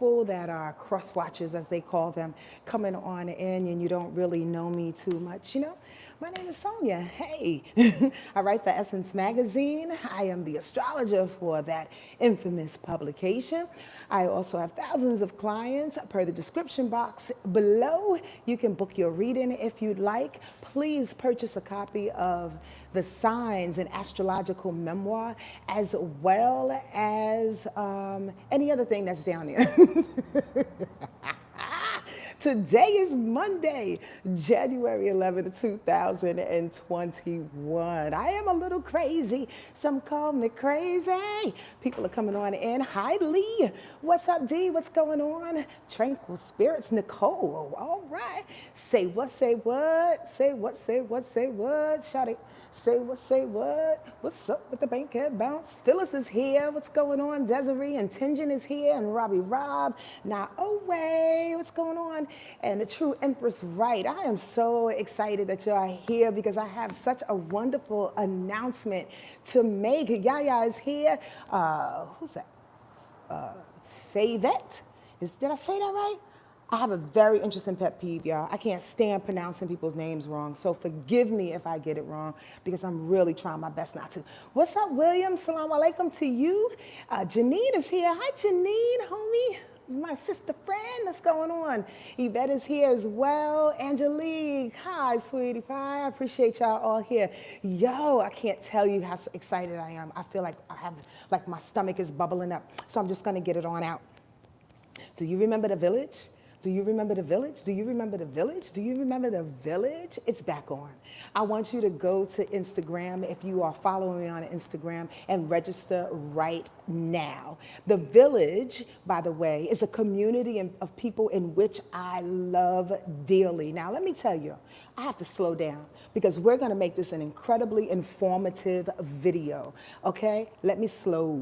people that are cross watchers, as they call them, coming on in and you don't really know me too much, my name is Sonia. Hey, I write for Essence Magazine. I am the astrologer for that infamous publication. I also have thousands of clients per the description box below. You can book your reading if you'd like. Please purchase a copy of the Signs and Astrological Memoir, as well as any other thing that's down there. Today is Monday, January 11th, 2021. I am a little crazy. Some call me crazy. People are coming on in. Hi, Lee. What's up, D? What's going on? Tranquil Spirits, Nicole. All right. Say what, say what? Say what, say what, say what? Shout it. Say what, say what? What's up with the bankhead bounce? Phyllis is here. What's going on? Desiree and Tingen is here, and Robbie Rob. Now, away. What's going on? And the true Empress Right. I am so excited that you are here because I have such a wonderful announcement to make. Yaya is here. Who's that? Favette. Did I say that right? I have a very interesting pet peeve, y'all. I can't stand pronouncing people's names wrong, so forgive me if I get it wrong because I'm really trying my best not to. What's up, William? Salam alaikum to you. Janine is here. Hi, Janine, homie. My sister friend, what's going on? Yvette is here as well. Angelique, hi, sweetie pie. I appreciate y'all all here. Yo, I can't tell you how excited I am. I feel like my stomach is bubbling up, so I'm just gonna get it on out. Do you remember the village? Do you remember the village? Do you remember the village? Do you remember the village? It's back on. I want you to go to Instagram if you are following me on Instagram and register right now. The village, by the way, is a community of people in which I love dearly. Now, let me tell you, I have to slow down because we're going to make this an incredibly informative video, okay? Let me slow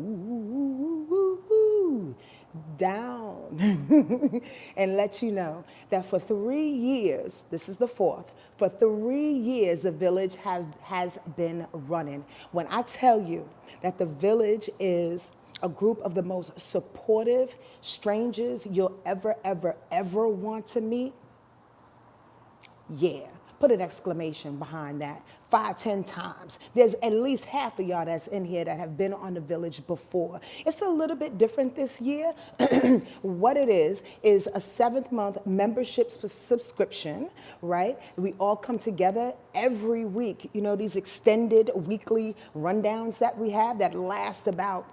down and let you know that for 3 years, this is the fourth, for 3 years the village has been running. When I tell you that the village is a group of the most supportive strangers you'll ever want to meet, yeah. Put an exclamation behind that. 5, 10 times. There's at least half of y'all that's in here that have been on the village before. It's a little bit different this year. What it is a 7th-month membership subscription, right? We all come together every week. You know, these extended weekly rundowns that we have that last about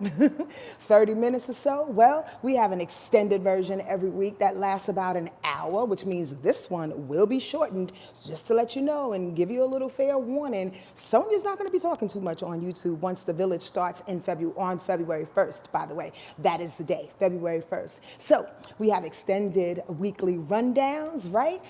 30 minutes or so. Well, we have an extended version every week that lasts about an hour, which means this one will be shortened, just to let you know and give you a little fair warning. Sonia's not going to be talking too much on YouTube once the village starts on February 1st, by the way. That is the day, February 1st. So we have extended weekly rundowns, right?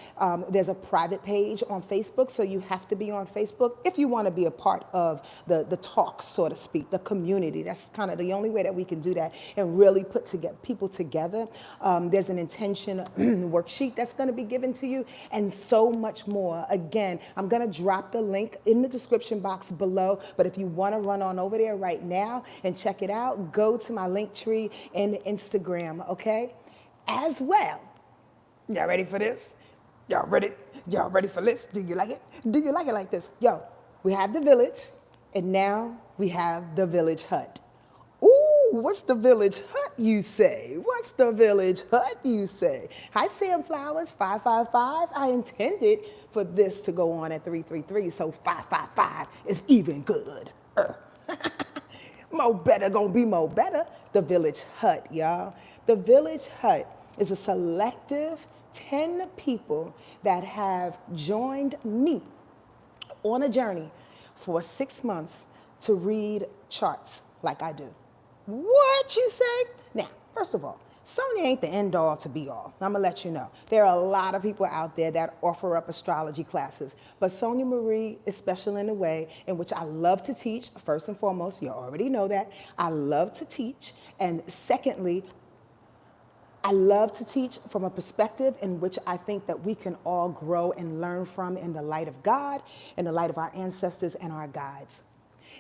There's a private page on Facebook, so you have to be on Facebook if you want to be a part of the talk, so to speak, the community. That's kind of the only way that we can do that and really put people together. There's an intention worksheet that's going to be given to you and so much more. Again, I'm going to drop the link in the description box below, but if you want to run on over there right now and check it out, go to my link tree in Instagram, okay? As well, y'all ready for this? Y'all ready? Y'all ready for this? Do you like it? Do you like it like this? Yo, we have the village, and now we have the village hut. Ooh, what's the village hut, you say? What's the village hut, you say? Hi, Sam Flowers, 555. I intended for this to go on at 333, so 555 is even good. Mo better gonna be mo better. The village hut, y'all. The village hut is a selective 10 people that have joined me on a journey for 6 months to read charts like I do. What you say? Now, first of all, Sonia ain't the end all to be all. I'm gonna let you know. There are a lot of people out there that offer up astrology classes, but Sonia Marie is special in a way in which I love to teach. First and foremost, you already know that. I love to teach. And secondly, I love to teach from a perspective in which I think that we can all grow and learn from in the light of God, in the light of our ancestors and our guides.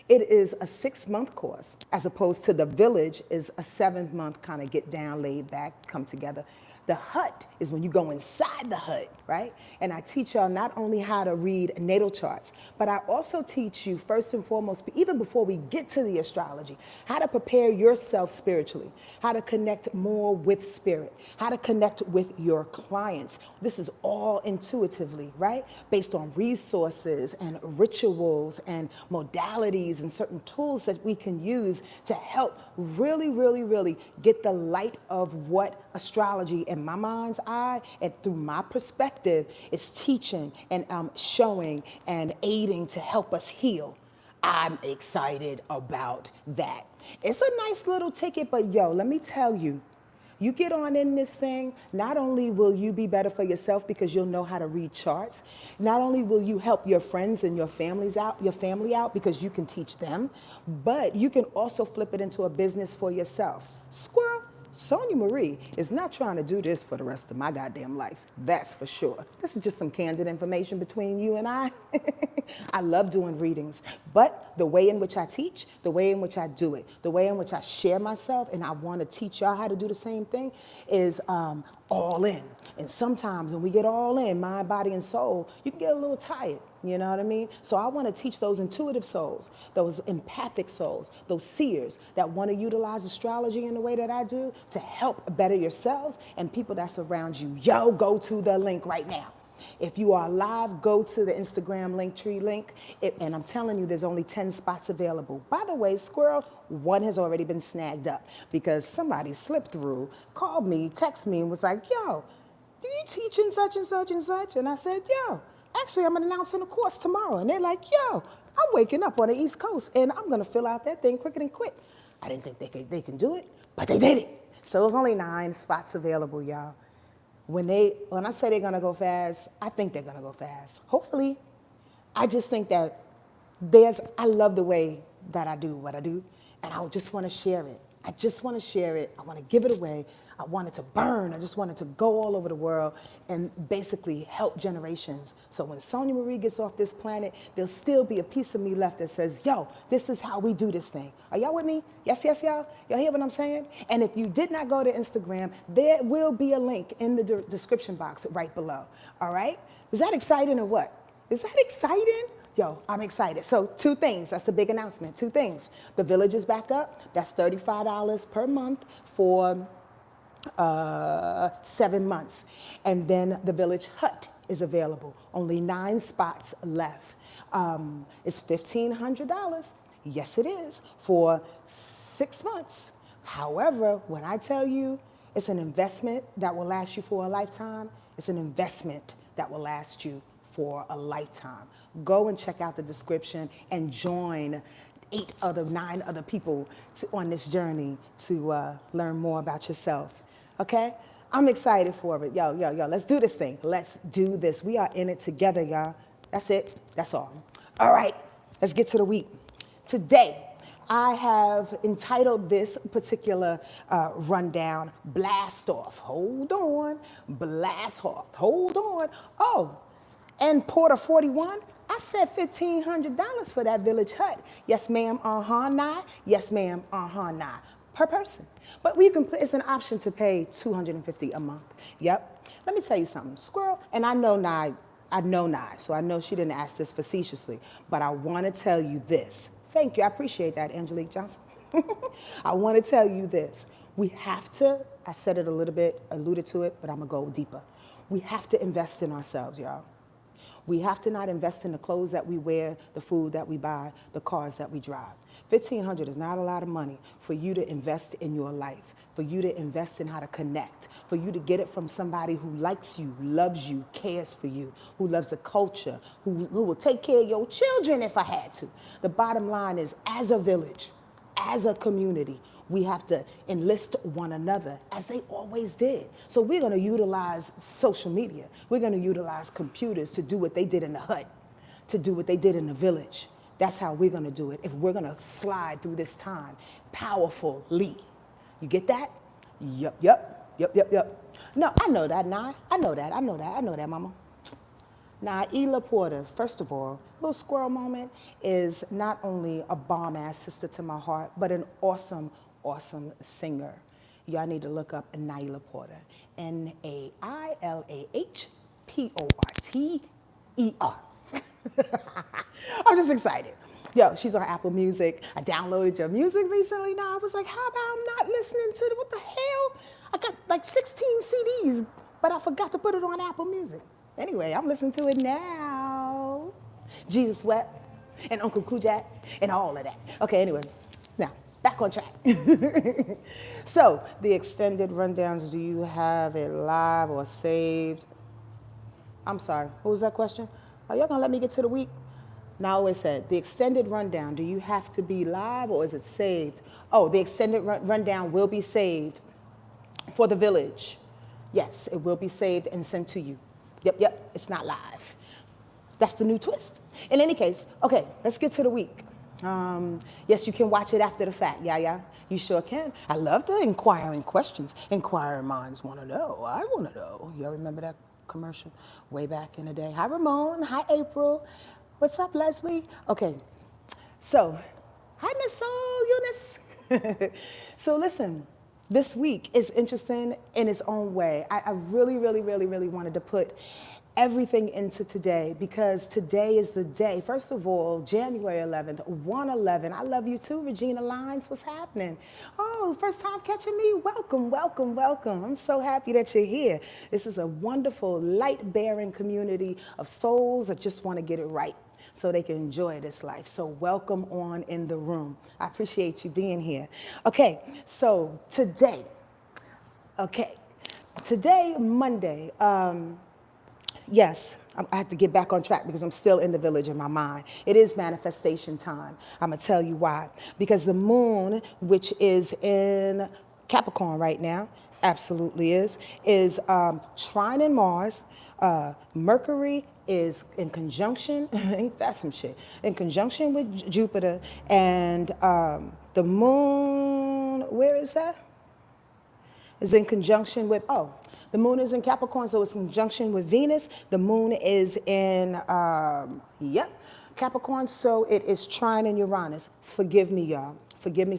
It is a 6-month course, as opposed to the village is a 7-month kind of get down, laid back, come together. The hut is when you go inside the hut, right? And I teach y'all not only how to read natal charts, but I also teach you first and foremost, even before we get to the astrology, how to prepare yourself spiritually, how to connect more with spirit, how to connect with your clients. This is all intuitively, right? Based on resources and rituals and modalities and certain tools that we can use to help really, really, really get the light of what astrology in my mind's eye and through my perspective is teaching and showing and aiding to help us heal. I'm excited about that. It's a nice little ticket, but yo, let me tell you, you get on in this thing, not only will you be better for yourself because you'll know how to read charts, not only will you help your friends and your family out because you can teach them, but you can also flip it into a business for yourself. Squirrel, Sonia Marie is not trying to do this for the rest of my goddamn life. That's for sure. This is just some candid information between you and I. I love doing readings, but the way in which I teach, the way in which I do it, the way in which I share myself, and I want to teach y'all how to do the same thing, is all in. And sometimes when we get all in, mind, body, and soul, you can get a little tired. You know what I mean? So I want to teach those intuitive souls, those empathic souls, those seers that want to utilize astrology in the way that I do to help better yourselves and people that surround you. Yo, go to the link right now. If you are live, go to the Instagram Linktree link. And I'm telling you, there's only 10 spots available. By the way, Squirrel, one has already been snagged up because somebody slipped through, called me, texted me, and was like, yo, do you teach in such and such and such? And I said, yo, actually, I'm announcing a course tomorrow. And they're like, yo, I'm waking up on the East Coast, and I'm going to fill out that thing quicker than quick. I didn't think they can do it, but they did it. So there's only 9 spots available, y'all. When I say they're going to go fast, I think they're going to go fast. Hopefully. I just think that I love the way that I do what I do, and I just want to share it. I just want to share it. I want to give it away. I want it to burn. I just want it to go all over the world and basically help generations. So when Sonia Marie gets off this planet, there'll still be a piece of me left that says, yo, this is how we do this thing. Are y'all with me? Yes, yes, y'all? Y'all hear what I'm saying? And if you did not go to Instagram, there will be a link in the description box right below. All right? Is that exciting or what? Is that exciting? Yo, I'm excited. So 2 things. That's the big announcement. 2 things. The village is back up. That's $35 per month for 7 months. And then the village hut is available. Only 9 spots left. It's $1,500. Yes, it is, for 6 months. However, when I tell you it's an investment that will last you for a lifetime, it's an investment that will last you for a lifetime. Go and check out the description and join 9 other people on this journey to learn more about yourself. Okay? I'm excited for it. Yo, let's do this thing. Let's do this. We are in it together, y'all. That's it. That's all. All right, let's get to the week. Today, I have entitled this particular rundown, Blast Off. Hold on. Blast Off. Hold on. Oh, and Porter 41, I said $1,500 for that village hut. Yes, ma'am, nah. Yes, ma'am, nah. Per person. But it's an option to pay $250 a month. Yep. Let me tell you something. Squirrel, and I know Nye, so I know she didn't ask this facetiously, but I want to tell you this. Thank you. I appreciate that, Angelique Johnson. I want to tell you this. We have to, I said it a little bit, alluded to it, but I'm going to go deeper. We have to invest in ourselves, y'all. We have to not invest in the clothes that we wear, the food that we buy, the cars that we drive. $1,500 is not a lot of money for you to invest in your life, for you to invest in how to connect, for you to get it from somebody who likes you, loves you, cares for you, who loves the culture, who will take care of your children if I had to. The bottom line is, as a village, as a community, we have to enlist one another, as they always did. So we're going to utilize social media. We're going to utilize computers to do what they did in the hut, to do what they did in the village. That's how we're going to do it if we're going to slide through this time powerfully. You get that? Yup. No, I know that, Nye. I know that, mama. Now, Ela Porter, first of all, Little Squirrel Moment is not only a bomb-ass sister to my heart, but an awesome, awesome singer. Y'all need to look up Naila Porter. Nailahporter. I'm just excited. Yo, she's on Apple Music. I downloaded your music recently. Now I was like, how about I'm not listening to what the hell? I got like 16 CDs, but I forgot to put it on Apple Music. Anyway, I'm listening to it now. Jesus Wept and Uncle Kujak and all of that. Okay, anyway, now back on track. So the extended rundowns, do you have it live or saved? I'm sorry, what was that question? Are y'all gonna let me get to the week? Now I always said, the extended rundown, do you have to be live or is it saved? Oh, the extended rundown will be saved for the village. Yes, it will be saved and sent to you. Yep, it's not live. That's the new twist. In any case, okay, let's get to the week. Yes, you can watch it after the fact. Yeah, you sure can. I love the inquiring questions. Inquiring minds want to know. I want to know. Y'all remember that commercial way back in the day? Hi, Ramon. Hi, April. What's up, Leslie? Okay, so, hi, Miss Soul Eunice. So listen, this week is interesting in its own way. I really wanted to put everything into today because today is the day. First of all, January 11th, 111. I love you too, Regina Lines. What's happening? Oh, first time catching me? Welcome. I'm so happy that you're here. This is a wonderful, light-bearing community of souls that just want to get it right so they can enjoy this life. So welcome on in the room. I appreciate you being here. Okay, so today, Monday, yes, I have to get back on track because I'm still in the village in my mind. It is manifestation time. I'm gonna tell you why. Because the moon, which is in Capricorn right now, absolutely is trining Mars. Mercury is in conjunction, ain't that some shit, in conjunction with Jupiter, and the moon, where is that? Is in conjunction with, the moon is in Capricorn, so it's in conjunction with Venus. The moon is in, Capricorn, so it is trining Uranus. Forgive me, y'all. Forgive me,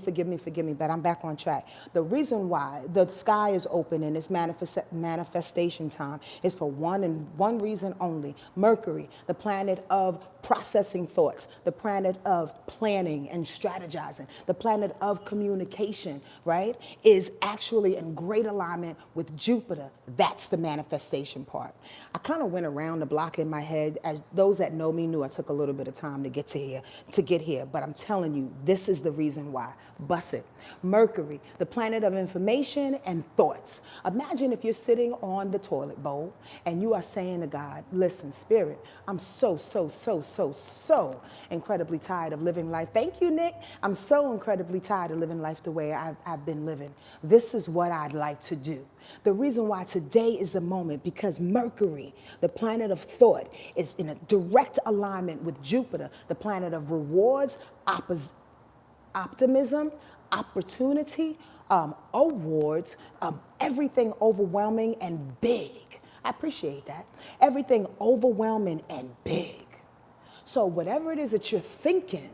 but I'm back on track. The reason why the sky is open and it's manifestation time is for one reason only. Mercury, the planet of processing thoughts, the planet of planning and strategizing, the planet of communication, right, is actually in great alignment with Jupiter. That's the manifestation part. I kind of went around the block in my head. As those that know me knew I took a little bit of time to get here, but I'm telling you, this is the reason why. Bust it. Mercury, the planet of information and thoughts. Imagine if you're sitting on the toilet bowl and you are saying to God, listen, Spirit, I'm so incredibly tired of living life. Thank you, Nick. I'm so incredibly tired of living life the way I've been living. This is what I'd like to do. The reason why today is the moment, because Mercury, the planet of thought, is in a direct alignment with Jupiter, the planet of rewards, optimism, opportunity, awards, everything overwhelming and big. I appreciate that. Everything overwhelming and big. So whatever it is that you're thinking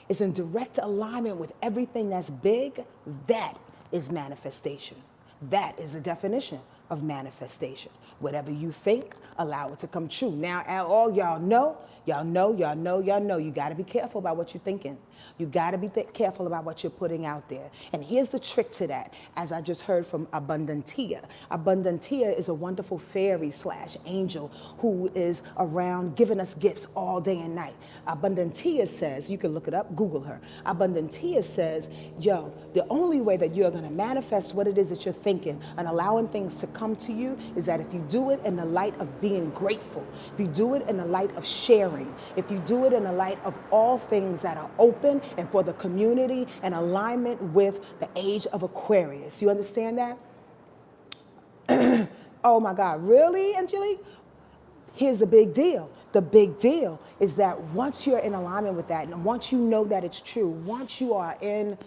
is in direct alignment with everything that's big, that is manifestation. That is the definition of manifestation. Whatever you think, allow it to come true. Now, all y'all know, you got to be careful about what you're thinking. You got to be careful about what you're putting out there. And here's the trick to that, as I just heard from Abundantia. Abundantia is a wonderful fairy / angel who is around giving us gifts all day and night. Abundantia says, you can look it up, Google her. Abundantia says, the only way that you're going to manifest what it is that you're thinking and allowing things to come to you is that if you do it in the light of being grateful, if you do it in the light of sharing, if you do it in the light of all things that are open and for the community and alignment with the age of Aquarius. You understand that? Oh my God, really, Angelique? Here's the big deal. The big deal is that once you're in alignment with that, and once you know that it's true, once you are in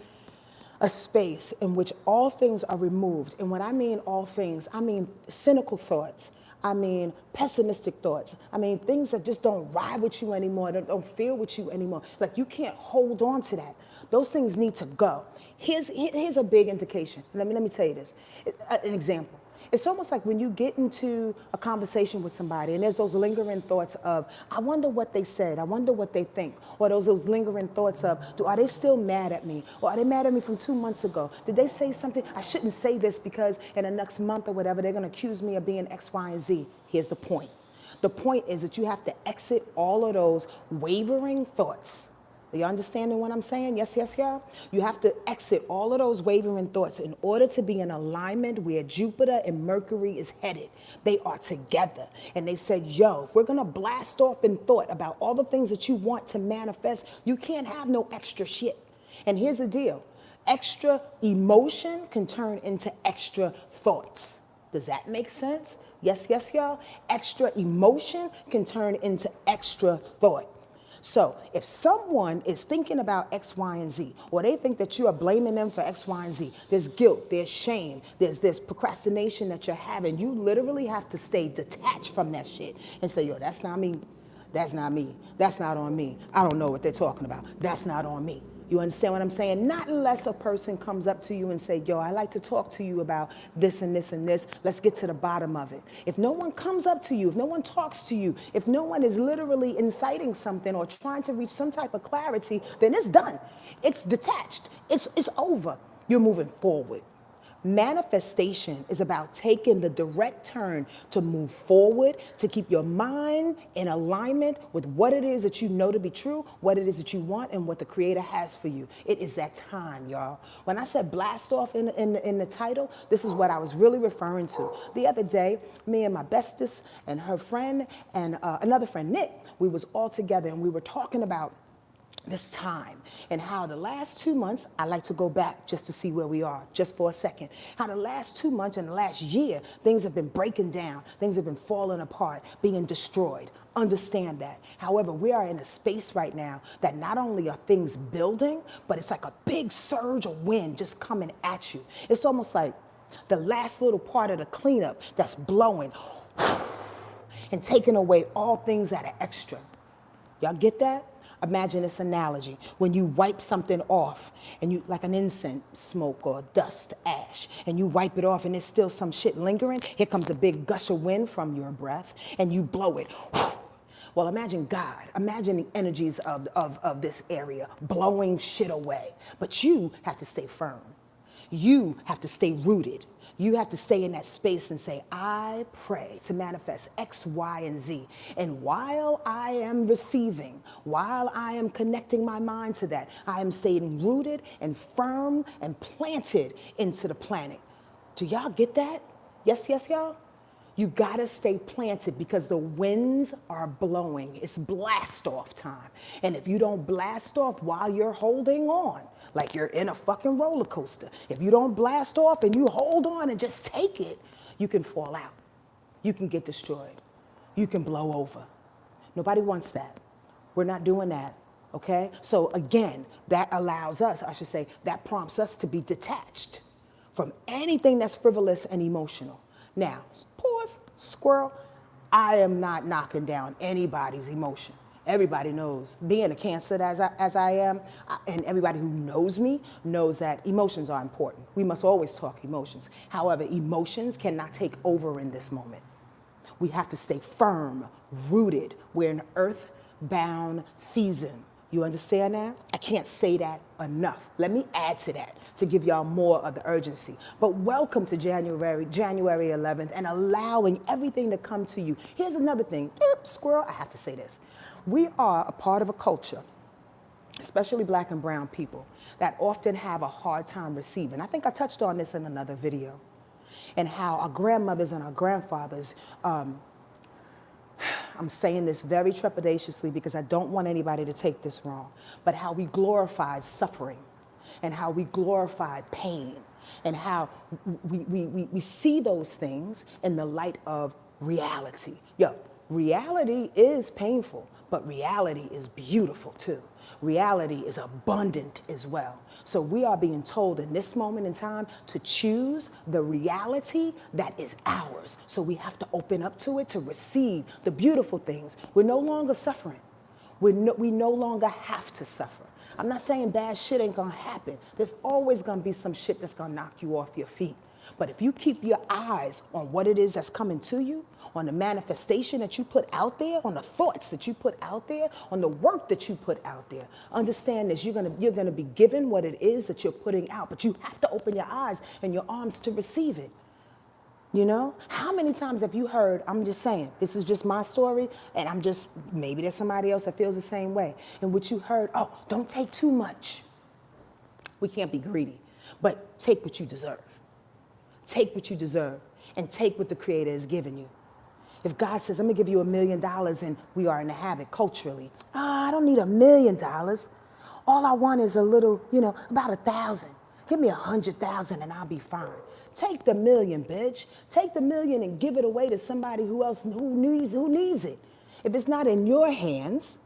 a space in which all things are removed, and when I mean all things, I mean cynical thoughts, I mean, pessimistic thoughts. I mean, things that just don't ride with you anymore, that don't feel with you anymore. Like, you can't hold on to that. Those things need to go. Here's a big indication. Let me tell you this. An example. It's almost like when you get into a conversation with somebody and there's those lingering thoughts of, I wonder what they said, I wonder what they think, or those lingering thoughts of, are they still mad at me? Or are they mad at me from 2 months ago? Did they say something? I shouldn't say this because in the next month or whatever, they're gonna accuse me of being X, Y, and Z. Here's the point. The point is that you have to exit all of those wavering thoughts. Are you understanding what I'm saying? Yes, yes, yeah? You have to exit all of those wavering thoughts in order to be in alignment where Jupiter and Mercury is headed. They are together. And they said, yo, we're going to blast off in thought about all the things that you want to manifest. You can't have no extra shit. And here's the deal. Extra emotion can turn into extra thoughts. Does that make sense? Yes, yes, y'all? Extra emotion can turn into extra thought. So if someone is thinking about X, Y, and Z, or they think that you are blaming them for X, Y, and Z, there's guilt, there's shame, there's this procrastination that you're having. You literally have to stay detached from that shit and say, yo, that's not me. That's not me. That's not on me. I don't know what they're talking about. That's not on me. You understand what I'm saying? Not unless a person comes up to you and say, yo, I like to talk to you about this and this and this. Let's get to the bottom of it. If no one comes up to you, if no one talks to you, if no one is literally inciting something or trying to reach some type of clarity, then it's done. It's detached. It's over. You're moving forward. Manifestation is about taking the direct turn to move forward, to keep your mind in alignment with what it is that you know to be true, what it is that you want, and what the Creator has for you. It is that time, y'all. When I said blast off in the title, this is what I was really referring to. The other day, me and my bestest and her friend and another friend, Nick, we was all together and we were talking about this time and how the last 2 months, I like to go back just to see where we are just for a second, how the last 2 months and the last year, things have been breaking down, things have been falling apart, being destroyed. Understand that. However, we are in a space right now that not only are things building, but it's like a big surge of wind just coming at you. It's almost like the last little part of the cleanup that's blowing and taking away all things that are extra. Y'all get that? Imagine this analogy. When you wipe something off, and you like an incense smoke or dust, ash, and you wipe it off and there's still some shit lingering, here comes a big gush of wind from your breath, and you blow it. Well, imagine God, imagine the energies of this area blowing shit away. But you have to stay firm. You have to stay rooted. You have to stay in that space and say, I pray to manifest X, Y, and Z. And while I am receiving, while I am connecting my mind to that, I am staying rooted and firm and planted into the planet. Do y'all get that? Yes, yes, y'all? You gotta stay planted because the winds are blowing. It's blast off time. And if you don't blast off while you're holding on, like you're in a fucking roller coaster, if you don't blast off and you hold on and just take it, you can fall out. You can get destroyed. You can blow over. Nobody wants that. We're not doing that, okay? So again, that allows us, I should say, that prompts us to be detached from anything that's frivolous and emotional. Now, pause, squirrel, I am not knocking down anybody's emotion. Everybody knows, being a Cancer as I am, and everybody who knows me knows that emotions are important. We must always talk emotions. However, emotions cannot take over in this moment. We have to stay firm, rooted. We're in an earth-bound season. You understand that? I can't say that enough. Let me add to that to give y'all more of the urgency. But welcome to January 11th, and allowing everything to come to you. Here's another thing. Squirrel, I have to say this. We are a part of a culture, especially Black and brown people, that often have a hard time receiving. I think I touched on this in another video, and how our grandmothers and our grandfathers, I'm saying this very trepidatiously because I don't want anybody to take this wrong, but how we glorified suffering and how we glorified pain and how we see those things in the light of reality. Yo, reality is painful, but reality is beautiful too. reality is abundant as well. So we are being told in this moment in time to choose the reality that is ours. So we have to open up to it to receive the beautiful things. We're no longer suffering. We no longer have to suffer. I'm not saying bad shit ain't gonna happen. There's always gonna be some shit that's gonna knock you off your feet. But if you keep your eyes on what it is that's coming to you, on the manifestation that you put out there, on the thoughts that you put out there, on the work that you put out there, understand this, you're gonna be given what it is that you're putting out, but you have to open your eyes and your arms to receive it. You know, how many times have you heard, I'm just saying, this is just my story, and maybe there's somebody else that feels the same way, in which you heard, oh, don't take too much. We can't be greedy, but take what you deserve. Take what you deserve, and take what the Creator has given you. If God says, I'm gonna give you $1 million, and we are in the habit culturally, I don't need $1 million. All I want is a little, about 1,000. Give me 100,000 and I'll be fine. Take the $1 million, bitch. Take the $1 million and give it away to somebody who needs it. If it's not in your hands,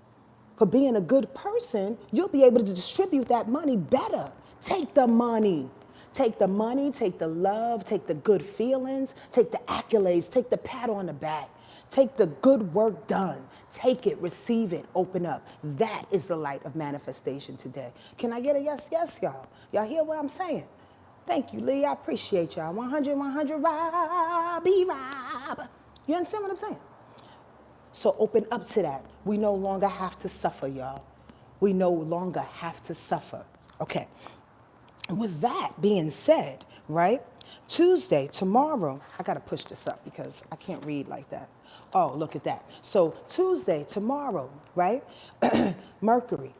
for being a good person, you'll be able to distribute that money better. Take the money. Take the money, take the love, take the good feelings, take the accolades, take the pat on the back, take the good work done. Take it, receive it, open up. That is the light of manifestation today. Can I get a yes, yes, y'all? Y'all hear what I'm saying? Thank you, Lee. I appreciate y'all. 100, Robbie Rob. You understand what I'm saying? So open up to that. We no longer have to suffer, y'all. We no longer have to suffer. Okay. With that being said, right? Tuesday, tomorrow, I got to push this up because I can't read like that. Oh, look at that. So Tuesday, tomorrow, right? Mercury,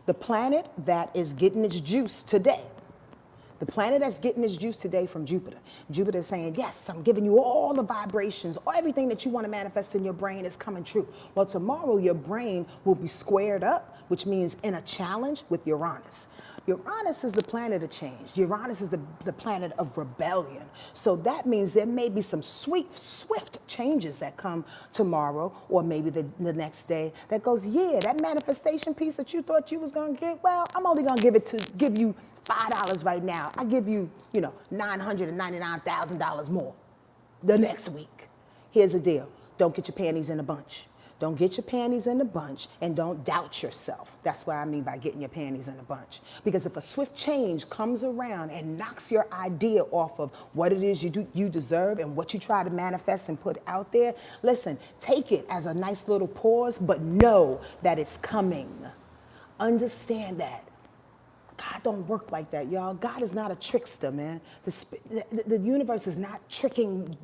the planet that is getting its juice today. The planet that's getting its juice today from Jupiter. Jupiter is saying, yes, I'm giving you all the vibrations, everything that you want to manifest in your brain is coming true. Well, tomorrow your brain will be squared up, which means in a challenge with Uranus. Uranus is the planet of change. Uranus is the planet of rebellion. So that means there may be some swift changes that come tomorrow or maybe the next day that goes, yeah, that manifestation piece that you thought you was going to get, well, I'm only going to give you $5 right now. I give you, $999,000 more the next week. Here's the deal. Don't get your panties in a bunch. Don't get your panties in a bunch and don't doubt yourself. That's what I mean by getting your panties in a bunch. Because if a swift change comes around and knocks your idea off of what it is you deserve and what you try to manifest and put out there, listen, take it as a nice little pause, but know that it's coming. Understand that. God don't work like that, y'all. God is not a trickster, man. The universe is not tricking,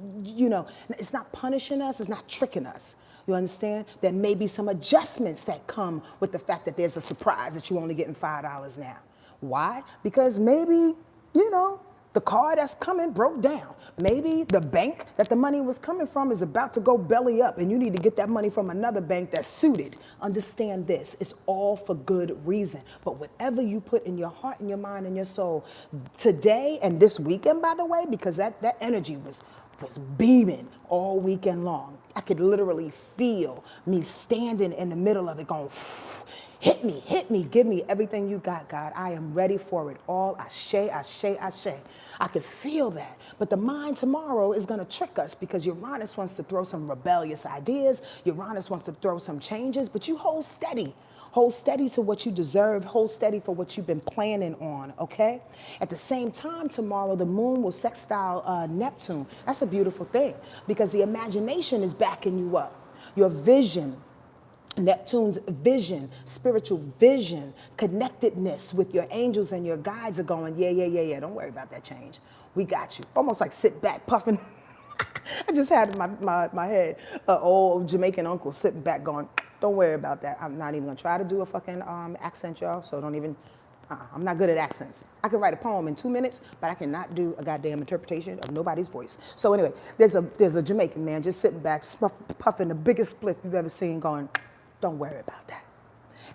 it's not punishing us, it's not tricking us. You understand? There may be some adjustments that come with the fact that there's a surprise that you're only getting $5 now. Why? Because maybe, the car that's coming broke down. Maybe the bank that the money was coming from is about to go belly up and you need to get that money from another bank that's suited. Understand this, it's all for good reason. But whatever you put in your heart and your mind and your soul today and this weekend, by the way, because that energy was beaming all weekend long. I could literally feel me standing in the middle of it going, hit me, give me everything you got, God. I am ready for it all. Ashe, ashe, ashe. I could feel that. But the mind tomorrow is going to trick us because Uranus wants to throw some rebellious ideas. Uranus wants to throw some changes, but you hold steady. Hold steady to what you deserve. Hold steady for what you've been planning on, okay? At the same time, tomorrow, the moon will sextile Neptune. That's a beautiful thing because the imagination is backing you up. Your vision, Neptune's vision, spiritual vision, connectedness with your angels and your guides are going, yeah. Don't worry about that change. We got you. Almost like sit back, puffing. I just had in my head an old Jamaican uncle sitting back going, don't worry about that. I'm not even going to try to do a fucking accent, y'all, so don't even, I'm not good at accents. I can write a poem in 2 minutes, but I cannot do a goddamn interpretation of nobody's voice. So anyway, there's a Jamaican man just sitting back, puffing the biggest spliff you've ever seen going, don't worry about that.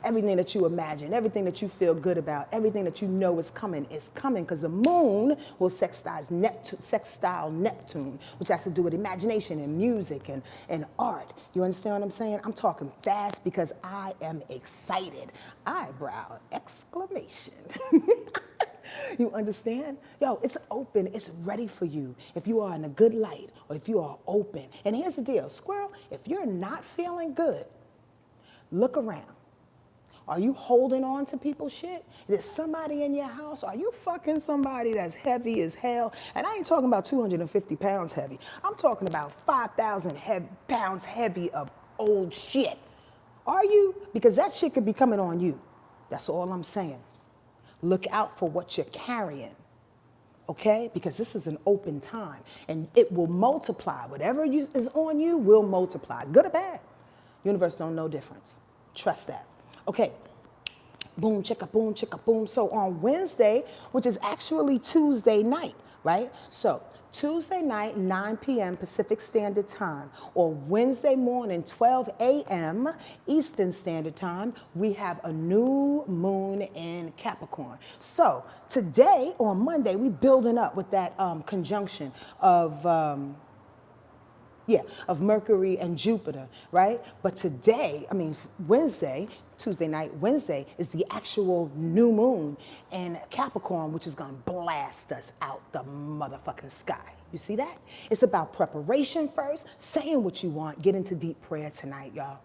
everything that you imagine, everything that you feel good about, everything that you know is coming because the moon will sextile Neptune, which has to do with imagination and music and art. You understand what I'm saying? I'm talking fast because I am excited. Eyebrow exclamation. You understand? Yo, it's open. It's ready for you. If you are in a good light or if you are open. And here's the deal, squirrel, if you're not feeling good, look around. Are you holding on to people's shit? There's somebody in your house? Are you fucking somebody that's heavy as hell? And I ain't talking about 250 pounds heavy. I'm talking about 5,000 pounds heavy of old shit. Are you? Because that shit could be coming on you. That's all I'm saying. Look out for what you're carrying, okay? Because this is an open time, and it will multiply. Whatever is on you will multiply, good or bad. Universe don't know difference. Trust that. Okay, boom, chicka, boom. So on Wednesday, which is actually Tuesday night, right? So Tuesday night, 9 p.m. Pacific Standard Time, or Wednesday morning, 12 a.m. Eastern Standard Time, we have a new moon in Capricorn. So today, on Monday, we building up with that conjunction of Mercury and Jupiter, right? But today, Wednesday, Tuesday night, Wednesday is the actual new moon in Capricorn, which is gonna blast us out the motherfucking sky. You see that? It's about preparation first, saying what you want, get into deep prayer tonight, y'all.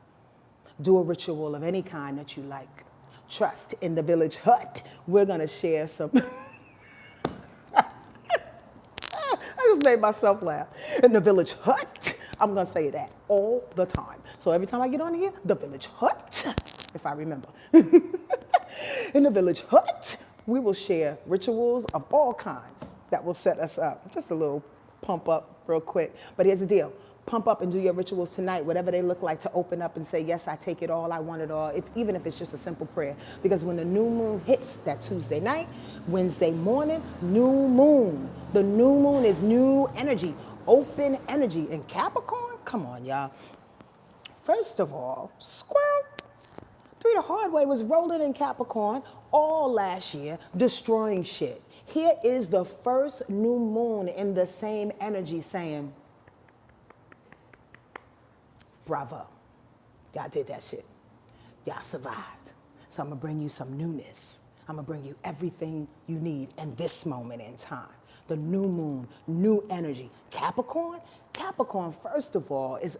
Do a ritual of any kind that you like. Trust, in the village hut, we're gonna share some. I just made myself laugh. In the village hut, I'm gonna say that all the time. So every time I get on here, the village hut, if I remember. In the village hut, we will share rituals of all kinds that will set us up. Just a little pump up real quick. But here's the deal. Pump up and do your rituals tonight, whatever they look like, to open up and say, yes, I take it all, I want it all, even if it's just a simple prayer. Because when the new moon hits that Tuesday night, Wednesday morning, new moon. The new moon is new energy, open energy. And Capricorn, come on, y'all. First of all, squirrel. Three the Hard Way was rolling in Capricorn all last year, destroying shit. Here is the first new moon in the same energy saying, bravo. Y'all did that shit. Y'all survived. So I'm gonna bring you some newness. I'm gonna bring you everything you need in this moment in time. The new moon, new energy. Capricorn, first of all, is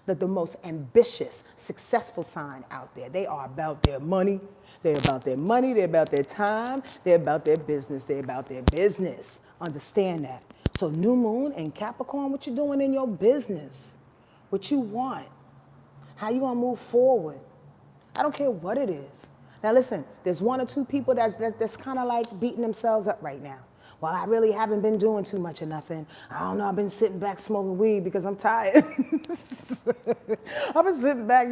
the most ambitious, successful sign out there. They are about their money. They're about their money. They're about their time. They're about their business. They're about their business. Understand that. So new moon and Capricorn, what you doing in your business? What you want? How you gonna move forward? I don't care what it is. Now listen, there's one or two people that's kind of like beating themselves up right now. Well, I really haven't been doing too much of nothing. I don't know, I've been sitting back smoking weed because I'm tired. I've been sitting back,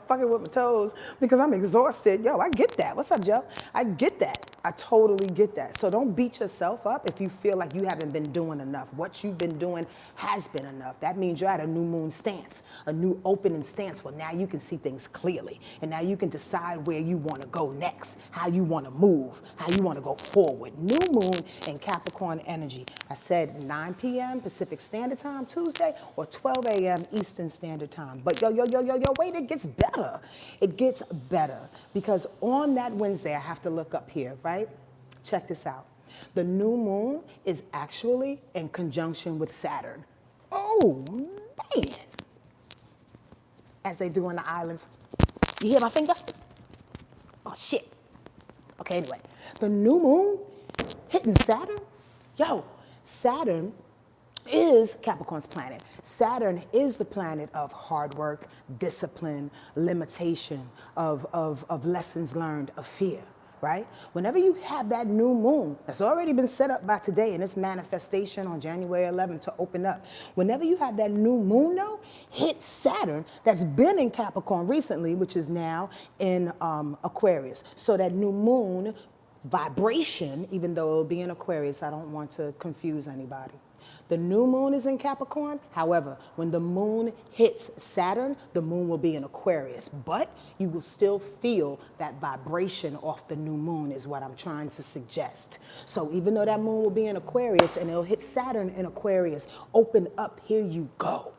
fucking with my toes because I'm exhausted. Yo, I get that. What's up, Joe? I get that. I totally get that. So don't beat yourself up if you feel like you haven't been doing enough. What you've been doing has been enough. That means you're at a new moon stance, a new opening stance. Well, now you can see things clearly. And now you can decide where you want to go next, how you want to move, how you want to go forward. New moon in Capricorn energy. I said 9 p.m. Pacific Standard Time, Tuesday, or 12 a.m. Eastern Standard Time. But wait, it gets better. It gets better because on that Wednesday, I have to look up here, right? Check this out. The new moon is actually in conjunction with Saturn. Oh, man. As they do on the islands. You hear my finger? Oh, shit. Okay, anyway. The new moon hitting Saturn. Yo, Saturn is Capricorn's planet. Saturn is the planet of hard work, discipline, limitation, of lessons learned, of fear. Right? Whenever you have that new moon that's already been set up by today in its manifestation on January 11th to open up, whenever you have that new moon though, hit Saturn that's been in Capricorn recently, which is now in Aquarius. So that new moon vibration, even though it'll be in Aquarius, I don't want to confuse anybody. The new moon is in Capricorn. However, when the moon hits Saturn, the moon will be in Aquarius. But you will still feel that vibration off the new moon is what I'm trying to suggest. So even though that moon will be in Aquarius and it'll hit Saturn in Aquarius, open up, here you go.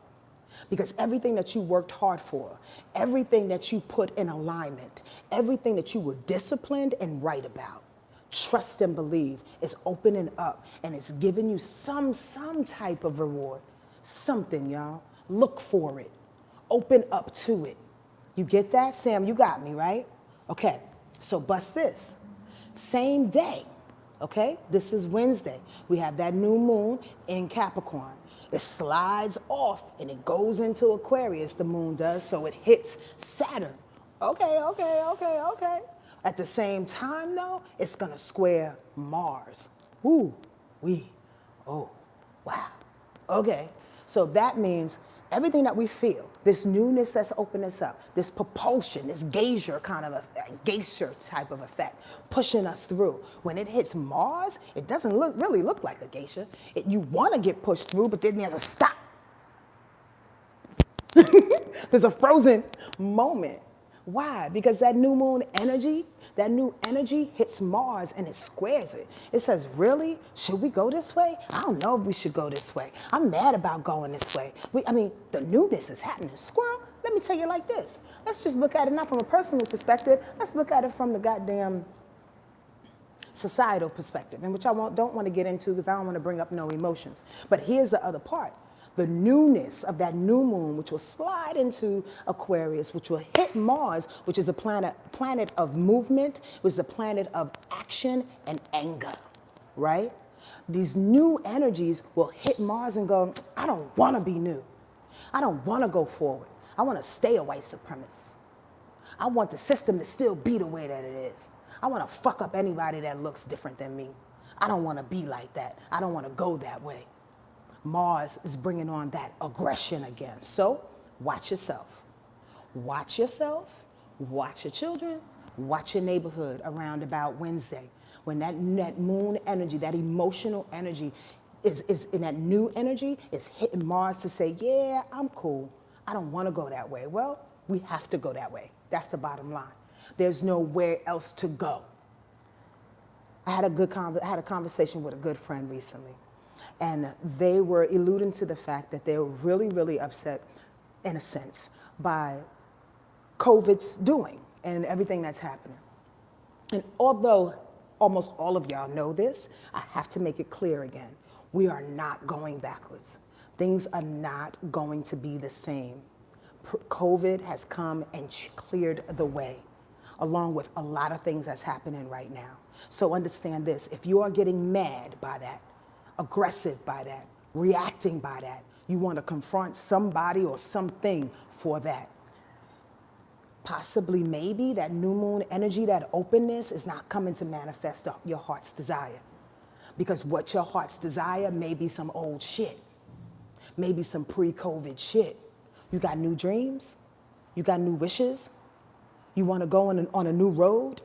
Because everything that you worked hard for, everything that you put in alignment, everything that you were disciplined and right about, trust and believe, is opening up and it's giving you some type of reward. Something, y'all. Look for it. Open up to it. You get that? Sam, you got me, right? Okay, so bust this. Same day, okay? This is Wednesday. We have that new moon in Capricorn. It slides off and it goes into Aquarius, the moon does, so it hits Saturn. Okay. At the same time, though, it's going to square Mars. Oh, wow. Okay, so that means everything that we feel, this newness that's opened us up, this propulsion, this geyser type of effect, pushing us through. When it hits Mars, it doesn't really look like a geisha. You want to get pushed through, but then there's a stop. There's a frozen moment. Why? Because that new moon energy, that new energy hits Mars and it squares it. It says, really? Should we go this way? I don't know if we should go this way. I'm mad about going this way. The newness is happening. Squirrel, let me tell you like this. Let's just look at it not from a personal perspective. Let's look at it from the goddamn societal perspective, and which I don't want to get into because I don't want to bring up no emotions. But here's the other part. The newness of that new moon, which will slide into Aquarius, which will hit Mars, which is a planet of movement, which is a planet of action and anger, right? These new energies will hit Mars and go, I don't want to be new. I don't want to go forward. I want to stay a white supremacist. I want the system to still be the way that it is. I want to fuck up anybody that looks different than me. I don't want to be like that. I don't want to go that way. Mars is bringing on that aggression again. So watch yourself. Watch yourself, watch your children, watch your neighborhood around about Wednesday. When that moon energy, that emotional energy is in that new energy, is hitting Mars to say, yeah, I'm cool. I don't want to go that way. Well, we have to go that way. That's the bottom line. There's nowhere else to go. I had a conversation with a good friend recently. And they were alluding to the fact that they were really, really upset, in a sense, by COVID's doing and everything that's happening. And although almost all of y'all know this, I have to make it clear again. We are not going backwards. Things are not going to be the same. COVID has come and cleared the way, along with a lot of things that's happening right now. So understand this, if you are getting mad by that, aggressive by that, reacting by that, you want to confront somebody or something for that. Possibly, maybe that new moon energy, that openness is not coming to manifest your heart's desire. Because what your heart's desire may be some old shit, maybe some pre-COVID shit. You got new dreams, you got new wishes, you want to go on a new road.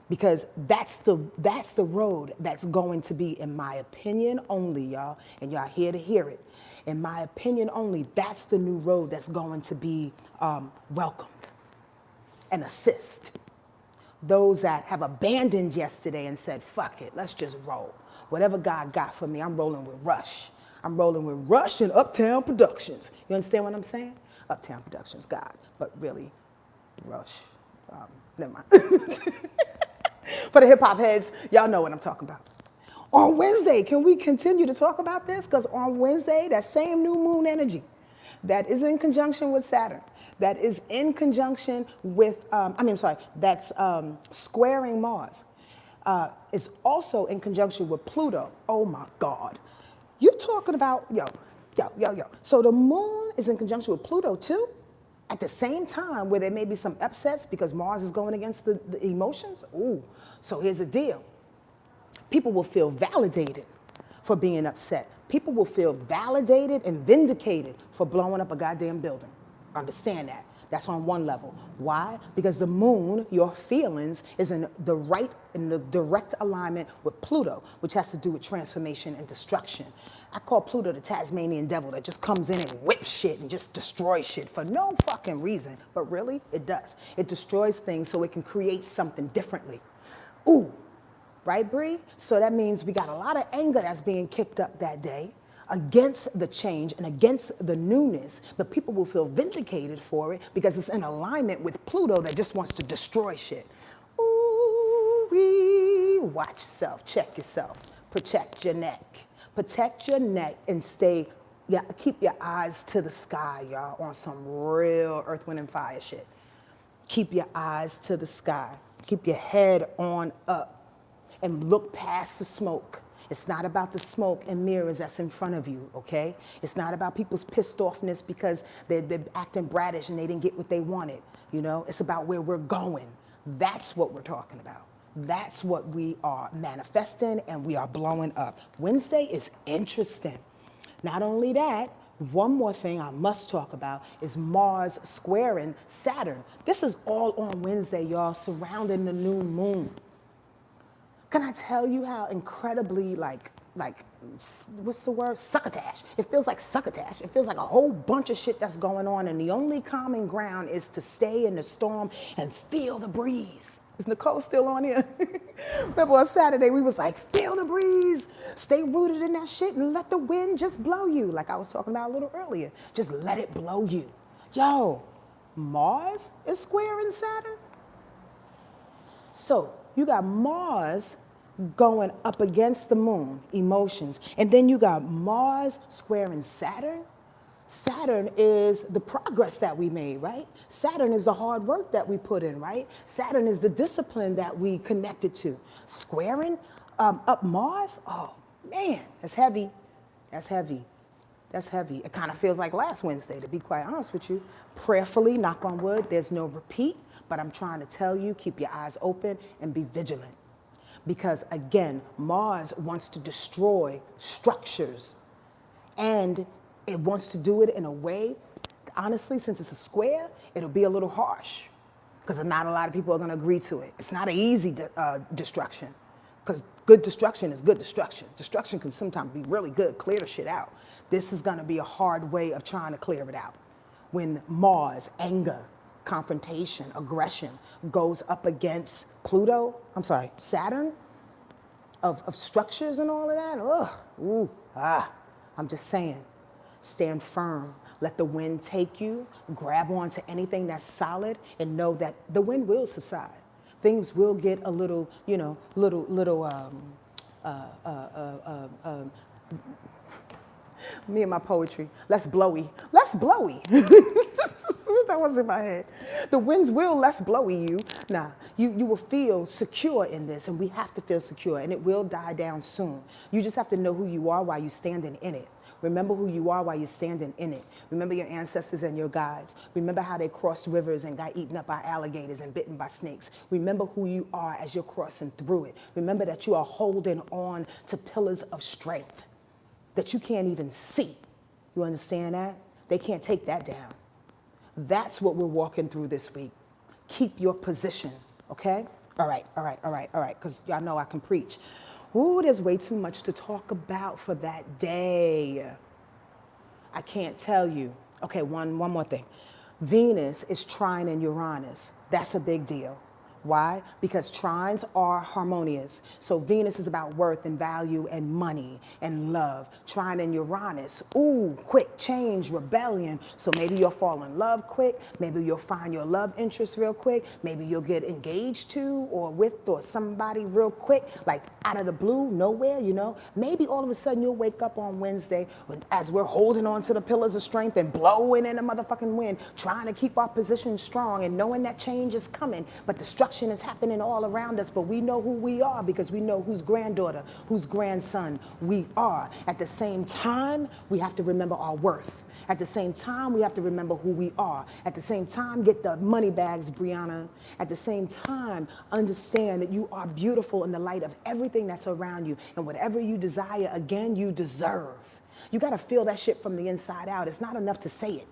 Because that's the road that's going to be, in my opinion only, y'all, and y'all here to hear it. In my opinion only, that's the new road that's going to be welcomed and assist those that have abandoned yesterday and said, fuck it, let's just roll. Whatever God got for me, I'm rolling with Rush. I'm rolling with Rush and Uptown Productions. You understand what I'm saying? Uptown Productions, God, but really, Rush. Never mind. For the hip hop heads, y'all know what I'm talking about. On Wednesday, can we continue to talk about this? Because on Wednesday, that same new moon energy that is in conjunction with Saturn, that is in conjunction with, that's squaring Mars, is also in conjunction with Pluto. Oh my God. You're talking about, yo. So the moon is in conjunction with Pluto too? At the same time where there may be some upsets because Mars is going against the emotions? Ooh, so here's the deal. People will feel validated for being upset. People will feel validated and vindicated for blowing up a goddamn building. Understand that. That's on one level. Why? Because the moon, your feelings, is in the direct alignment with Pluto, which has to do with transformation and destruction. I call Pluto the Tasmanian devil that just comes in and whips shit and just destroys shit for no fucking reason. But really, it does. It destroys things so it can create something differently. Ooh, right, Bree? So that means we got a lot of anger that's being kicked up that day against the change and against the newness, but people will feel vindicated for it because it's in alignment with Pluto that just wants to destroy shit. Ooh, watch yourself, check yourself, protect your neck. Protect your neck and keep your eyes to the sky, y'all, on some real Earth, Wind, and Fire shit. Keep your eyes to the sky. Keep your head on up and look past the smoke. It's not about the smoke and mirrors that's in front of you, okay? It's not about people's pissed offness because they're acting brattish and they didn't get what they wanted, you know? It's about where we're going. That's what we're talking about. That's what we are manifesting and we are blowing up. Wednesday is interesting. Not only that, one more thing I must talk about is Mars squaring Saturn. This is all on Wednesday, y'all, surrounding the new moon. Can I tell you how incredibly what's the word? Succotash. It feels like succotash. It feels like a whole bunch of shit that's going on and the only common ground is to stay in the storm and feel the breeze. Is Nicole still on here? Remember on Saturday, we was like, feel the breeze. Stay rooted in that shit and let the wind just blow you. Like I was talking about a little earlier. Just let it blow you. Yo, Mars is squaring Saturn. So you got Mars going up against the moon, emotions. And then you got Mars squaring Saturn. Saturn is the progress that we made, right? Saturn is the hard work that we put in, right? Saturn is the discipline that we connected to. Squaring up Mars, oh man, that's heavy. That's heavy. That's heavy. It kind of feels like last Wednesday, to be quite honest with you. Prayerfully, knock on wood, there's no repeat, but I'm trying to tell you, keep your eyes open and be vigilant. Because again, Mars wants to destroy structures and it wants to do it in a way, honestly, since it's a square, it'll be a little harsh because not a lot of people are going to agree to it. It's not an easy destruction because good destruction is good destruction. Destruction can sometimes be really good, clear the shit out. This is going to be a hard way of trying to clear it out. When Mars, anger, confrontation, aggression goes up against Saturn, of structures and all of that, I'm just saying. Stand firm. Let the wind take you. Grab onto anything that's solid and know that the wind will subside. Things will get a little, me and my poetry, less blowy. Less blowy. That was in my head. The winds will less blowy you. Nah, you will feel secure in this, and we have to feel secure, and it will die down soon. You just have to know who you are while you're standing in it. Remember who you are while you're standing in it. Remember your ancestors and your guides. Remember how they crossed rivers and got eaten up by alligators and bitten by snakes. Remember who you are as you're crossing through it. Remember that you are holding on to pillars of strength that you can't even see. You understand that? They can't take that down. That's what we're walking through this week. Keep your position, okay? All right, because y'all know I can preach. Ooh, there's way too much to talk about for that day. I can't tell you. Okay, one more thing. Venus is trining Uranus. That's a big deal. Why? Because trines are harmonious. So Venus is about worth and value and money and love. Trine and Uranus, ooh, quick change, rebellion. So maybe you'll fall in love quick. Maybe you'll find your love interest real quick. Maybe you'll get engaged to or with or somebody real quick, like out of the blue, nowhere, you know. Maybe all of a sudden you'll wake up on Wednesday as we're holding on to the pillars of strength and blowing in the motherfucking wind, trying to keep our position strong and knowing that change is coming, but destruction is happening all around us, but we know who we are because we know whose granddaughter, whose grandson we are. At the same time, we have to remember our worth. At the same time, we have to remember who we are. At the same time, get the money bags, Brianna. At the same time, understand that you are beautiful in the light of everything that's around you. And whatever you desire, again, you deserve. You got to feel that shit from the inside out. It's not enough to say it.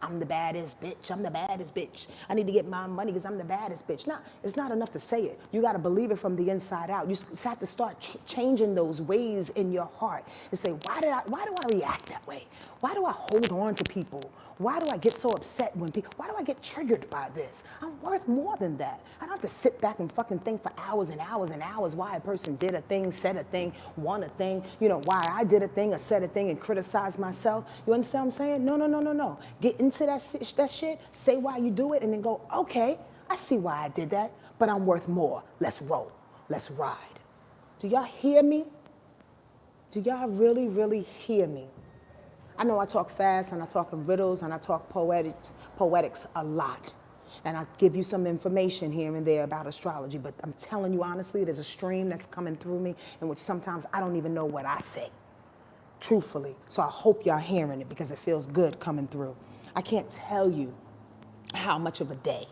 I'm the baddest bitch. I'm the baddest bitch. I need to get my money because I'm the baddest bitch. No, it's not enough to say it. You got to believe it from the inside out. You have to start changing those ways in your heart and say, why do I react that way? Why do I hold on to people? Why do I get so upset when people, why do I get triggered by this? I'm worth more than that. I don't have to sit back and fucking think for hours and hours and hours why a person did a thing, said a thing, won a thing, why I did a thing or said a thing and criticize myself. You understand what I'm saying? No. Get into that shit, say why you do it, and then go, okay, I see why I did that, but I'm worth more. Let's roll. Let's ride. Do y'all hear me? Do y'all really, really hear me? I know I talk fast and I talk in riddles and I talk poetics a lot. And I give you some information here and there about astrology, but I'm telling you honestly, there's a stream that's coming through me in which sometimes I don't even know what I say, truthfully. So I hope y'all hearing it because it feels good coming through. I can't tell you how much of a day,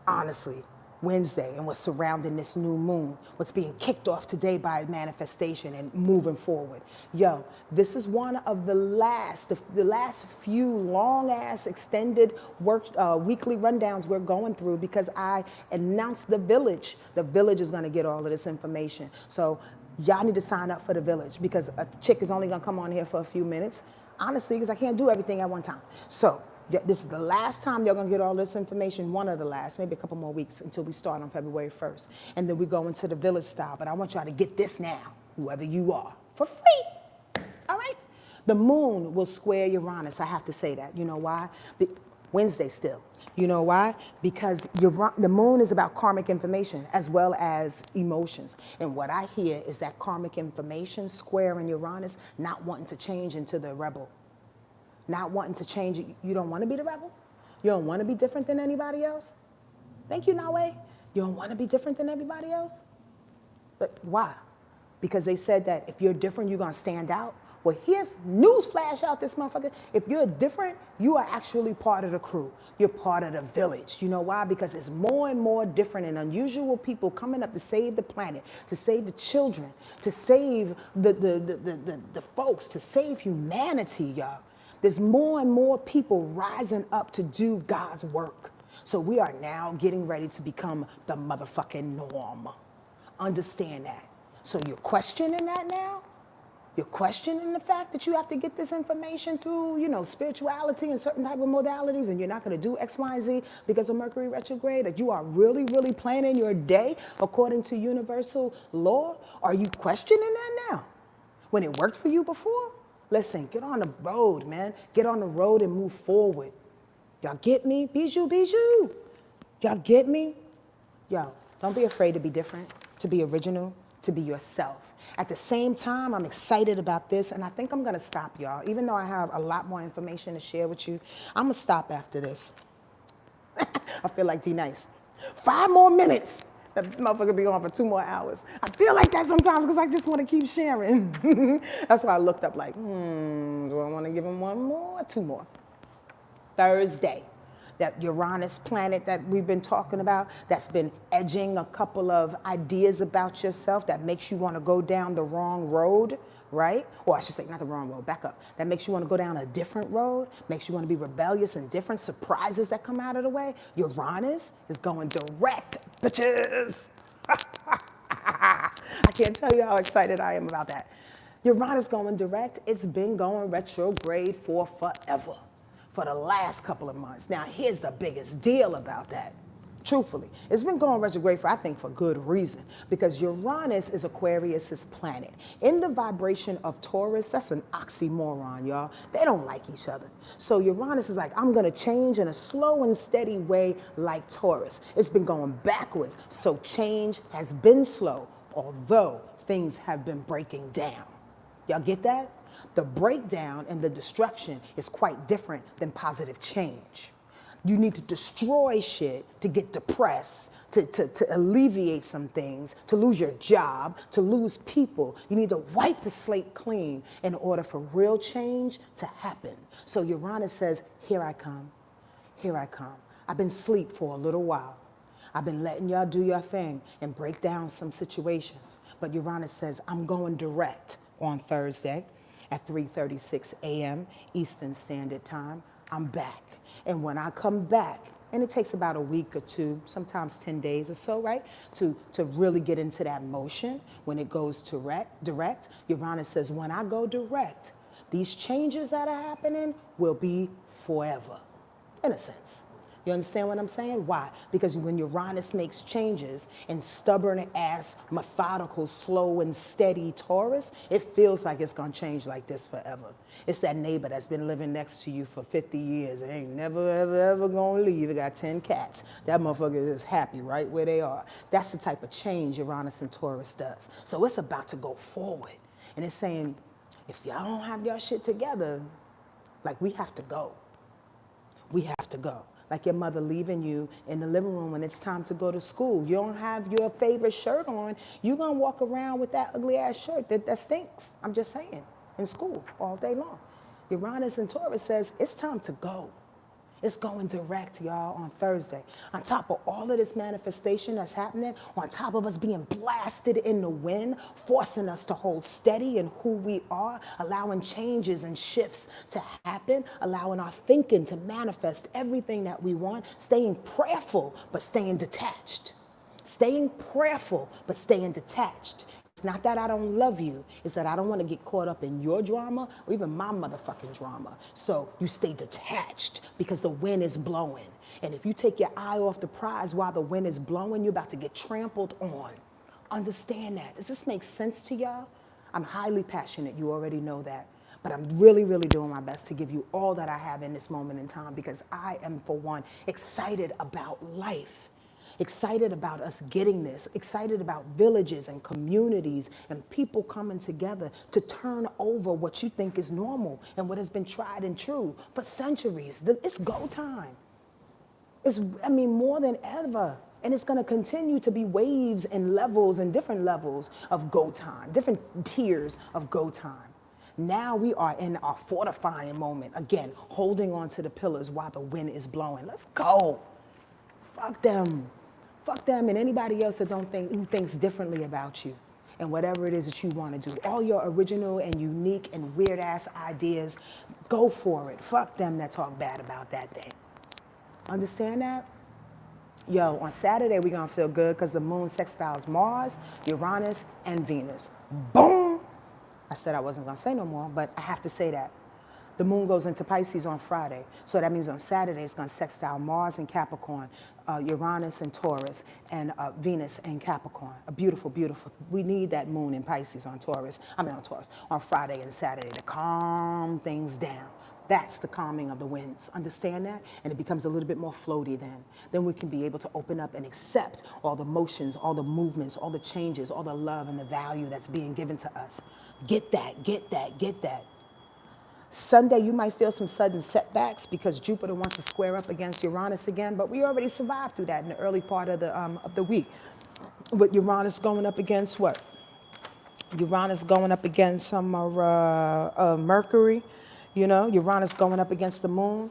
honestly, Wednesday and what's surrounding this new moon, what's being kicked off today by manifestation and moving forward. Yo, this is one of the last few long-ass extended weekly rundowns we're going through because I announced the village. The village is gonna get all of this information. So y'all need to sign up for the village because a chick is only gonna come on here for a few minutes, honestly, because I can't do everything at one time. So this is the last time you're gonna get all this information, one of the last, maybe a couple more weeks until we start on February 1st. And then we go into the village style, but I want y'all to get this now, whoever you are, for free, all right? The moon will square Uranus, I have to say that. You know why? Wednesday still. You know why? Because the moon is about karmic information as well as emotions. And what I hear is that karmic information squaring Uranus, not wanting to change into the rebel. Not wanting to change. You don't want to be the rebel? You don't want to be different than anybody else? Thank you, Nawe. You don't want to be different than everybody else? But why? Because they said that if you're different, you're going to stand out. Well, here's news flash out this motherfucker. If you're different, you are actually part of the crew. You're part of the village. You know why? Because it's more and more different and unusual people coming up to save the planet, to save the children, to save the folks, to save humanity, y'all. There's more and more people rising up to do God's work. So we are now getting ready to become the motherfucking norm. Understand that. So you're questioning that now? You're questioning the fact that you have to get this information through, spirituality and certain type of modalities, and you're not going to do X, Y, and Z because of Mercury retrograde? That you are really, really planning your day according to universal law? Are you questioning that now? When it worked for you before? Listen, get on the road, man. Get on the road and move forward. Y'all get me? Bijou. Y'all get me? Yo, don't be afraid to be different, to be original, to be yourself. At the same time, I'm excited about this, and I think I'm gonna stop, y'all. Even though I have a lot more information to share with you, I'm gonna stop after this. I feel like D-Nice. 5 more minutes. That motherfucker be on for 2 more hours. I feel like that sometimes because I just want to keep sharing. That's why I looked up like, do I want to give him 1 more or 2 more? Thursday, that Uranus planet that we've been talking about, that's been edging a couple of ideas about yourself that makes you want to go down the wrong road, right? Or I should say, not the wrong road, back up. That makes you want to go down a different road, makes you want to be rebellious and different surprises that come out of the way. Uranus is going direct, bitches. I can't tell you how excited I am about that. Uranus going direct, it's been going retrograde for forever, for the last couple of months. Now, here's the biggest deal about that. Truthfully, it's been going retrograde I think for good reason, because Uranus is Aquarius's planet. In the vibration of Taurus, that's an oxymoron, y'all. They don't like each other. So Uranus is like, I'm gonna change in a slow and steady way like Taurus. It's been going backwards, so change has been slow, although things have been breaking down. Y'all get that? The breakdown and the destruction is quite different than positive change. You need to destroy shit to get depressed, to alleviate some things, to lose your job, to lose people. You need to wipe the slate clean in order for real change to happen. So Uranus says, here I come, here I come. I've been asleep for a little while. I've been letting y'all do your thing and break down some situations. But Uranus says, I'm going direct on Thursday at 3:36 a.m. Eastern Standard Time. I'm back. And when I come back, and it takes about a week or two, sometimes 10 days or so, right, to really get into that motion. When it goes direct, Uranus says, when I go direct, these changes that are happening will be forever, in a sense. You understand what I'm saying? Why? Because when Uranus makes changes in stubborn ass, methodical, slow and steady Taurus, it feels like it's gonna change like this forever. It's that neighbor that's been living next to you for 50 years and ain't never, ever, ever gonna leave. They got 10 cats. That motherfucker is happy right where they are. That's the type of change Uranus and Taurus does. So it's about to go forward. And it's saying, if y'all don't have your shit together, like we have to go. We have to go. Like your mother leaving you in the living room when it's time to go to school. You don't have your favorite shirt on. You're going to walk around with that ugly ass shirt that stinks. I'm just saying, in school all day long. Uranus and Taurus says it's time to go. It's going direct, y'all, on Thursday. On top of all of this manifestation that's happening, on top of us being blasted in the wind, forcing us to hold steady in who we are, allowing changes and shifts to happen, allowing our thinking to manifest everything that we want, staying prayerful but staying detached. Staying prayerful but staying detached. It's not that I don't love you. It's that I don't want to get caught up in your drama or even my motherfucking drama. So you stay detached because the wind is blowing. And if you take your eye off the prize while the wind is blowing, you're about to get trampled on. Understand that. Does this make sense to y'all? I'm highly passionate. You already know that. But I'm really, really doing my best to give you all that I have in this moment in time because I am, for one, excited about life. Excited about us getting this, excited about villages and communities and people coming together to turn over what you think is normal and what has been tried and true for centuries. It's go time. More than ever. And it's going to continue to be waves and levels and different levels of go time, different tiers of go time. Now we are in our fortifying moment, again, holding on to the pillars while the wind is blowing. Let's go. Fuck them. Fuck them and anybody else that who thinks differently about you and whatever it is that you want to do. All your original and unique and weird ass ideas, go for it. Fuck them that talk bad about that thing. Understand that? Yo, on Saturday we're gonna feel good because the moon sextiles Mars, Uranus, and Venus. Boom! I said I wasn't gonna say no more, but I have to say that. The moon goes into Pisces on Friday. So that means on Saturday it's going to sextile Mars and Capricorn, Uranus and Taurus, and Venus and Capricorn. A beautiful, beautiful. We need that moon in Pisces on Friday and Saturday to calm things down. That's the calming of the winds. Understand that? And it becomes a little bit more floaty then. Then we can be able to open up and accept all the motions, all the movements, all the changes, all the love and the value that's being given to us. Get that, get that, get that. Sunday, you might feel some sudden setbacks because Jupiter wants to square up against Uranus again, but we already survived through that in the early part of the week. With Uranus going up against what? Uranus going up against some Mercury, Uranus going up against the moon.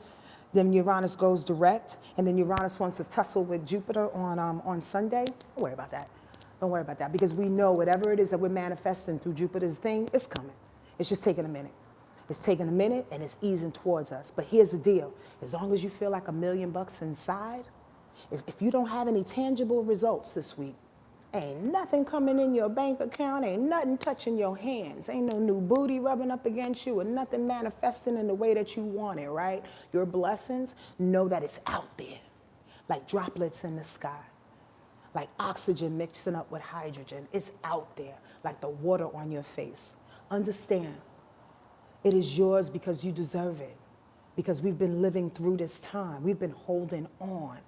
Then Uranus goes direct, and then Uranus wants to tussle with Jupiter on Sunday. Don't worry about that. Don't worry about that because we know whatever it is that we're manifesting through Jupiter's thing, it's coming. It's just taking a minute. It's taking a minute and it's easing towards us. But here's the deal. As long as you feel like $1 million inside, if you don't have any tangible results this week, ain't nothing coming in your bank account, ain't nothing touching your hands, ain't no new booty rubbing up against you, and nothing manifesting in the way that you want it, right? Your blessings, know that it's out there, like droplets in the sky, like oxygen mixing up with hydrogen. It's out there, like the water on your face. Understand. It is yours because you deserve it, because we've been living through this time. We've been holding on.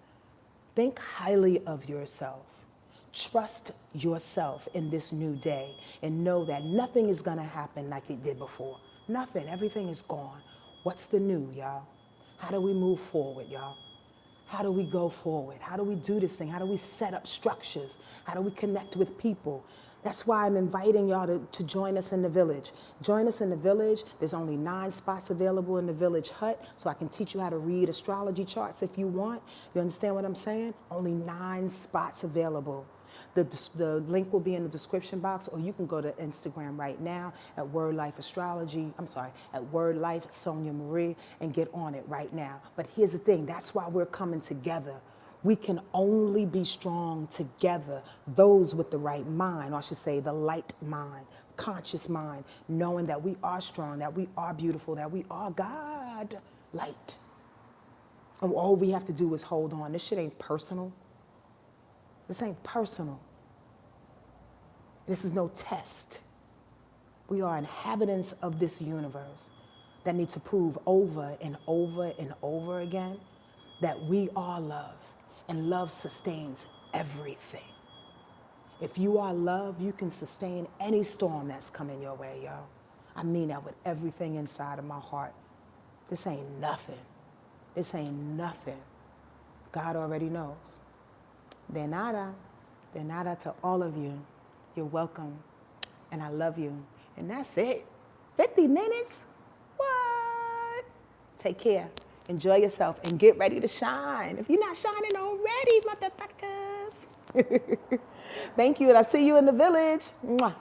Think highly of yourself. Trust yourself in this new day and know that nothing is going to happen like it did before. Nothing. Everything is gone. What's the new, y'all? How do we move forward, y'all? How do we go forward? How do we do this thing? How do we set up structures? How do we connect with people? That's why I'm inviting y'all to join us in the village. Join us in the village. There's only 9 spots available in the village hut, so I can teach you how to read astrology charts if you want. You understand what I'm saying? Only 9 spots available. The link will be in the description box, or you can go to Instagram right now at Word Life Astrology. I'm sorry, at Word Life Sonia Marie, and get on it right now. But here's the thing, that's why we're coming together. We can only be strong together, those with the right mind, or I should say the light mind, conscious mind, knowing that we are strong, that we are beautiful, that we are God light. And all we have to do is hold on. This shit ain't personal. This ain't personal. This is no test. We are inhabitants of this universe that need to prove over and over and over again that we are love, and love sustains everything. If you are love, you can sustain any storm that's coming your way, yo. I mean that with everything inside of my heart. This ain't nothing. This ain't nothing. God already knows. De nada to all of you. You're welcome, and I love you. And that's it. 50 minutes? What? Take care. Enjoy yourself and get ready to shine. If you're not shining already, motherfuckers. Thank you, and I'll see you in the village. Mwah.